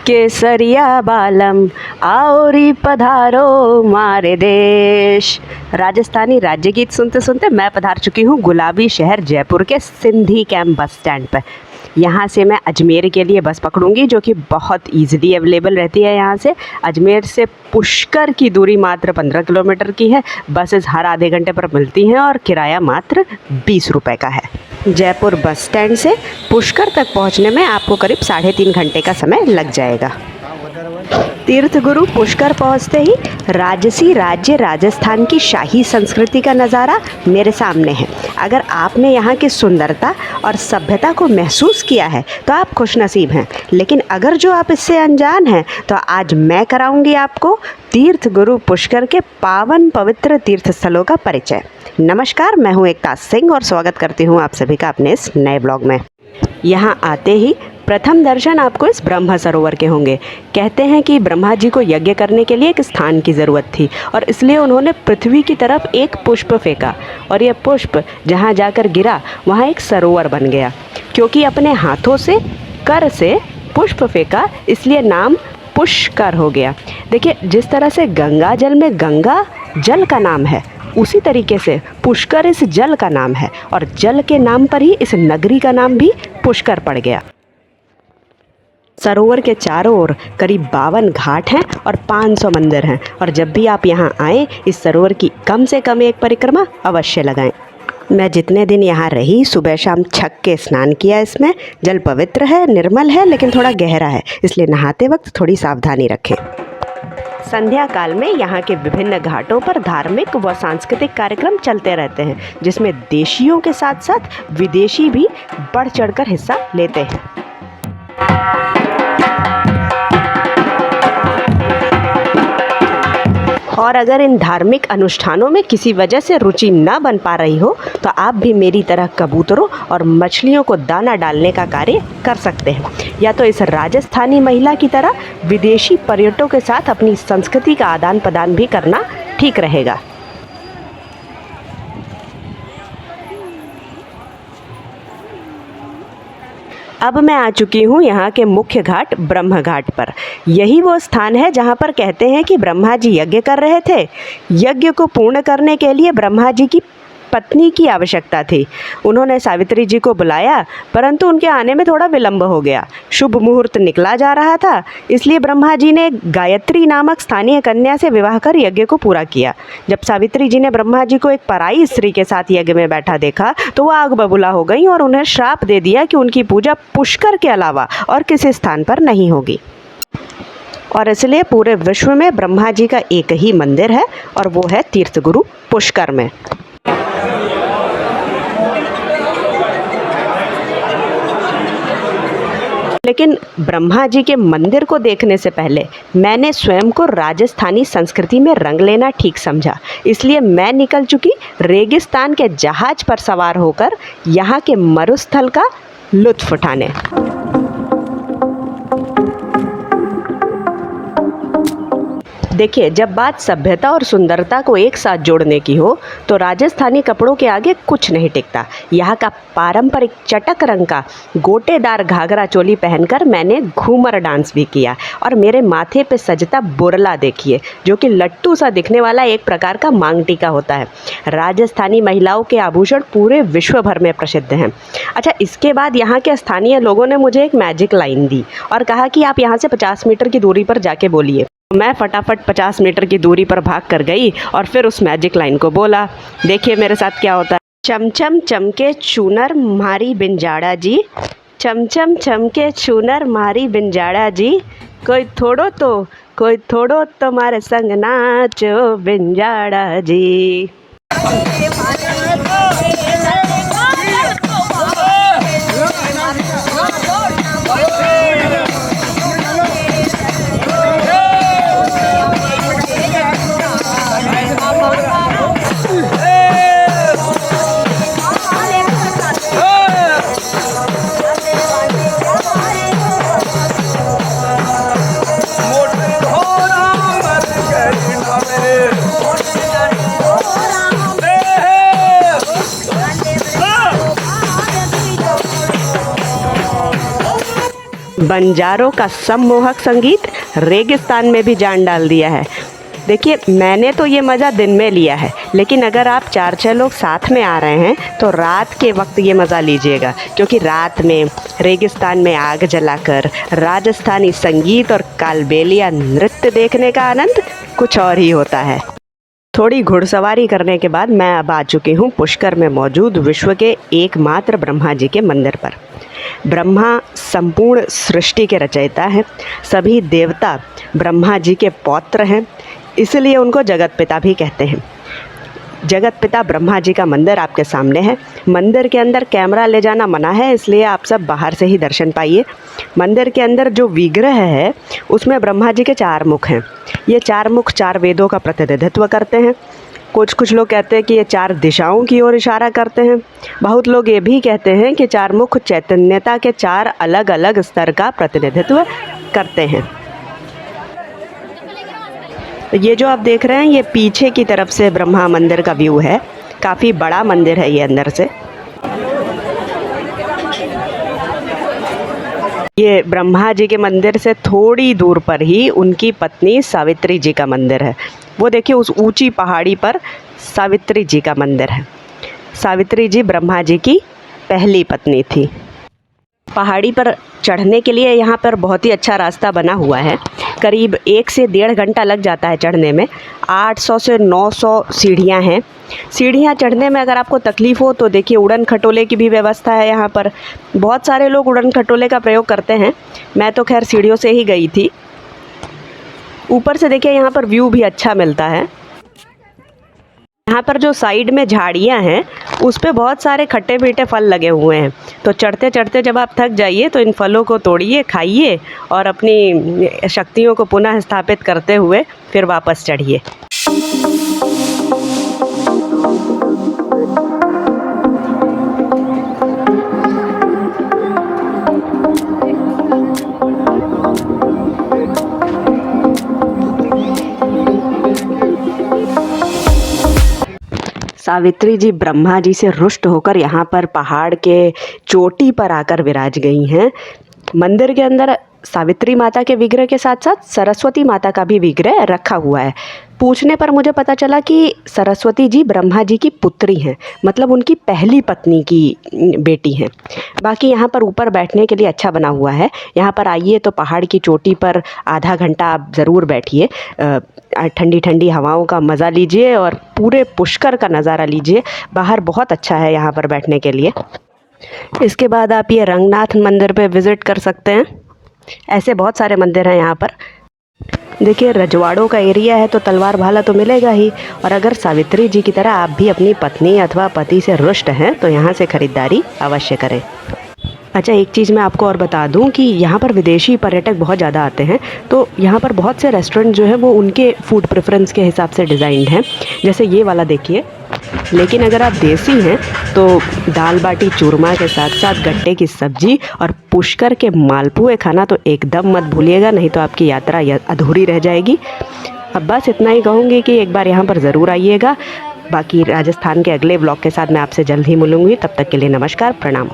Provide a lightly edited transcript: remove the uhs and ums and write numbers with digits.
केसरिया बालम आओ री पधारो मारे देश। राजस्थानी राज्य गीत सुनते सुनते मैं पधार चुकी हूँ गुलाबी शहर जयपुर के सिंधी कैंप बस स्टैंड पर। यहाँ से मैं अजमेर के लिए बस पकड़ूंगी जो कि बहुत इजीली अवेलेबल रहती है। यहाँ से अजमेर से पुष्कर की दूरी मात्र 15 किलोमीटर की है। बसेस हर आधे घंटे पर मिलती हैं और किराया मात्र 20 रुपये का है। जयपुर बस स्टैंड से पुष्कर तक पहुँचने में आपको करीब 3.5 घंटे का समय लग जाएगा। तीर्थ गुरु पुष्कर पहुँचते ही राजसी राज्य राजस्थान की शाही संस्कृति का नज़ारा मेरे सामने है। अगर आपने यहाँ की सुंदरता और सभ्यता को महसूस किया है तो आप खुशनसीब हैं, लेकिन अगर जो आप इससे अनजान हैं तो आज मैं कराऊंगी आपको तीर्थ गुरु पुष्कर के पावन पवित्र तीर्थ स्थलों का परिचय। नमस्कार, मैं हूँ एकता सिंह और स्वागत करती हूँ आप सभी का अपने इस नए ब्लॉग में। यहाँ आते ही प्रथम दर्शन आपको इस ब्रह्म सरोवर के होंगे। कहते हैं कि ब्रह्मा जी को यज्ञ करने के लिए एक स्थान की ज़रूरत थी और इसलिए उन्होंने पृथ्वी की तरफ एक पुष्प फेंका और यह पुष्प जहाँ जाकर गिरा वहाँ एक सरोवर बन गया। क्योंकि अपने हाथों से कर से पुष्प फेंका इसलिए नाम पुष्कर हो गया। देखिए, जिस तरह से गंगा जल में गंगा जल का नाम है, उसी तरीके से पुष्कर इस जल का नाम है और जल के नाम पर ही इस नगरी का नाम भी पुष्कर पड़ गया। सरोवर के चारों ओर करीब 52 घाट हैं और 500 मंदिर हैं और जब भी आप यहाँ आएँ इस सरोवर की कम से कम एक परिक्रमा अवश्य लगाएं। मैं जितने दिन यहाँ रही सुबह शाम छक के स्नान किया। इसमें जल पवित्र है, निर्मल है, लेकिन थोड़ा गहरा है, इसलिए नहाते वक्त थोड़ी सावधानी रखें। संध्या काल में यहाँ के विभिन्न घाटों पर धार्मिक व सांस्कृतिक कार्यक्रम चलते रहते हैं, जिसमें देशियों के साथ साथ विदेशी भी बढ़ चढ़कर हिस्सा लेते हैं। और अगर इन धार्मिक अनुष्ठानों में किसी वजह से रुचि न बन पा रही हो तो आप भी मेरी तरह कबूतरों और मछलियों को दाना डालने का कार्य कर सकते हैं, या तो इस राजस्थानी महिला की तरह विदेशी पर्यटकों के साथ अपनी संस्कृति का आदान प्रदान भी करना ठीक रहेगा। अब मैं आ चुकी हूँ यहाँ के मुख्य घाट ब्रह्म घाट पर। यही वो स्थान है जहाँ पर कहते हैं कि ब्रह्मा जी यज्ञ कर रहे थे। यज्ञ को पूर्ण करने के लिए ब्रह्मा जी की पत्नी की आवश्यकता थी। उन्होंने सावित्री जी को बुलाया, परंतु उनके आने में थोड़ा विलंब हो गया। शुभ मुहूर्त निकला जा रहा था, इसलिए ब्रह्मा जी ने गायत्री नामक स्थानीय कन्या से विवाह कर यज्ञ को पूरा किया। जब सावित्री जी ने ब्रह्मा जी को एक पराई स्त्री के साथ यज्ञ में बैठा देखा तो वह आग बबूला हो गई और उन्हें श्राप दे दिया कि उनकी पूजा पुष्कर के अलावा और किसी स्थान पर नहीं होगी। और इसलिए पूरे विश्व में ब्रह्मा जी का एक ही मंदिर है और वो है तीर्थ गुरु पुष्कर में। लेकिन ब्रह्मा जी के मंदिर को देखने से पहले मैंने स्वयं को राजस्थानी संस्कृति में रंग लेना ठीक समझा, इसलिए मैं निकल चुकी रेगिस्तान के जहाज पर सवार होकर यहाँ के मरुस्थल का लुत्फ उठाने। देखिए, जब बात सभ्यता और सुंदरता को एक साथ जोड़ने की हो तो राजस्थानी कपड़ों के आगे कुछ नहीं टिकता। यहाँ का पारंपरिक चटक रंग का गोटेदार घाघरा चोली पहनकर मैंने घूमर डांस भी किया और मेरे माथे पे सजता बुरला देखिए, जो कि लट्टू सा दिखने वाला एक प्रकार का मांग टीका होता है। राजस्थानी महिलाओं के आभूषण पूरे विश्व भर में प्रसिद्ध हैं। अच्छा, इसके बाद यहाँ के स्थानीय लोगों ने मुझे एक मैजिक लाइन दी और कहा कि आप यहाँ से 50 मीटर की दूरी पर जाके बोलिए। मैं फटाफट 50 मीटर की दूरी पर भाग कर गई और फिर उस मैजिक लाइन को बोला। देखिए मेरे साथ क्या होता है। चमचम चमके चूनर मारी बिंजाड़ा जी, चमचम चमके चूनर मारी बिंजाड़ा जी, कोई थोड़ो तो मारे संग नाचो बिंजाड़ा जी। बंजारों का सम्मोहक संगीत रेगिस्तान में भी जान डाल दिया है। देखिए, मैंने तो ये मज़ा दिन में लिया है, लेकिन अगर आप 4-6 लोग साथ में आ रहे हैं तो रात के वक्त ये मज़ा लीजिएगा, क्योंकि रात में रेगिस्तान में आग जलाकर राजस्थानी संगीत और कालबेलिया नृत्य देखने का आनंद कुछ और ही होता है। थोड़ी घुड़सवारी करने के बाद मैं अब आ चुकी हूँ पुष्कर में मौजूद विश्व के एकमात्र ब्रह्मा जी के मंदिर पर। ब्रह्मा संपूर्ण सृष्टि के रचयिता हैं। सभी देवता ब्रह्मा जी के पौत्र हैं, इसलिए उनको जगत पिता भी कहते हैं। जगत पिता ब्रह्मा जी का मंदिर आपके सामने है। मंदिर के अंदर कैमरा ले जाना मना है, इसलिए आप सब बाहर से ही दर्शन पाइए। मंदिर के अंदर जो विग्रह है उसमें ब्रह्मा जी के 4 मुख हैं। ये 4 मुख 4 वेदों का प्रतिनिधित्व करते हैं। कुछ लोग कहते हैं कि ये 4 दिशाओं की ओर इशारा करते हैं। बहुत लोग ये भी कहते हैं कि 4 मुख चैतन्यता के 4 अलग अलग स्तर का प्रतिनिधित्व करते हैं। ये जो आप देख रहे हैं ये पीछे की तरफ से ब्रह्मा मंदिर का व्यू है। काफ़ी बड़ा मंदिर है ये अंदर से। ये ब्रह्मा जी के मंदिर से थोड़ी दूर पर ही उनकी पत्नी सावित्री जी का मंदिर है। वो देखिए, उस ऊंची पहाड़ी पर सावित्री जी का मंदिर है। सावित्री जी ब्रह्मा जी की पहली पत्नी थी। पहाड़ी पर चढ़ने के लिए यहाँ पर बहुत ही अच्छा रास्ता बना हुआ है। करीब 1 से 1.5 घंटा लग जाता है चढ़ने में। 800 से 900 सीढ़ियाँ हैं। सीढ़ियाँ चढ़ने में अगर आपको तकलीफ़ हो तो देखिए, उड़न खटोले की भी व्यवस्था है यहाँ पर। बहुत सारे लोग उड़न खटोले का प्रयोग करते हैं। मैं तो खैर सीढ़ियों से ही गई थी। ऊपर से देखिए यहाँ पर व्यू भी अच्छा मिलता है। यहाँ पर जो साइड में झाड़ियाँ हैं उस पे बहुत सारे खट्टे मीठे फल लगे हुए हैं। तो चढ़ते चढ़ते जब आप थक जाइए तो इन फलों को तोड़िए, खाइए और अपनी शक्तियों को पुनः स्थापित करते हुए फिर वापस चढ़िए। सावित्री जी ब्रह्मा जी से रुष्ट होकर यहाँ पर पहाड़ के चोटी पर आकर विराज गई हैं। मंदिर के अंदर सावित्री माता के विग्रह के साथ साथ सरस्वती माता का भी विग्रह रखा हुआ है। पूछने पर मुझे पता चला कि सरस्वती जी ब्रह्मा जी की पुत्री हैं, मतलब उनकी पहली पत्नी की बेटी हैं। बाकी यहाँ पर ऊपर बैठने के लिए अच्छा बना हुआ है। यहाँ पर आइए तो पहाड़ की चोटी पर आधा घंटा आप ज़रूर बैठिए, ठंडी ठंडी हवाओं का मज़ा लीजिए और पूरे पुष्कर का नज़ारा लीजिए। बाहर बहुत अच्छा है यहाँ पर बैठने के लिए। इसके बाद आप ये रंगनाथ मंदिर पे विज़िट कर सकते हैं। ऐसे बहुत सारे मंदिर हैं यहाँ पर। देखिए, रजवाड़ों का एरिया है तो तलवार भाला तो मिलेगा ही। और अगर सावित्री जी की तरह आप भी अपनी पत्नी अथवा पति से रुष्ट हैं तो यहाँ से ख़रीदारी अवश्य करें। अच्छा, एक चीज़ मैं आपको और बता दूं कि यहाँ पर विदेशी पर्यटक बहुत ज़्यादा आते हैं, तो यहाँ पर बहुत से रेस्टोरेंट जो है वो उनके फूड प्रेफरेंस के हिसाब से डिज़ाइंड हैं। जैसे ये वाला देखिए। लेकिन अगर आप देसी हैं तो दाल बाटी चूरमा के साथ साथ गट्टे की सब्ज़ी और पुष्कर के मालपुए खाना तो एकदम मत भूलिएगा, नहीं तो आपकी यात्रा अधूरी रह जाएगी। अब बस इतना ही कहूँगी कि एक बार यहाँ पर ज़रूर आइएगा। बाकी राजस्थान के अगले ब्लॉग के साथ मैं आपसे जल्द ही मिलूँगी। तब तक के लिए नमस्कार, प्रणाम।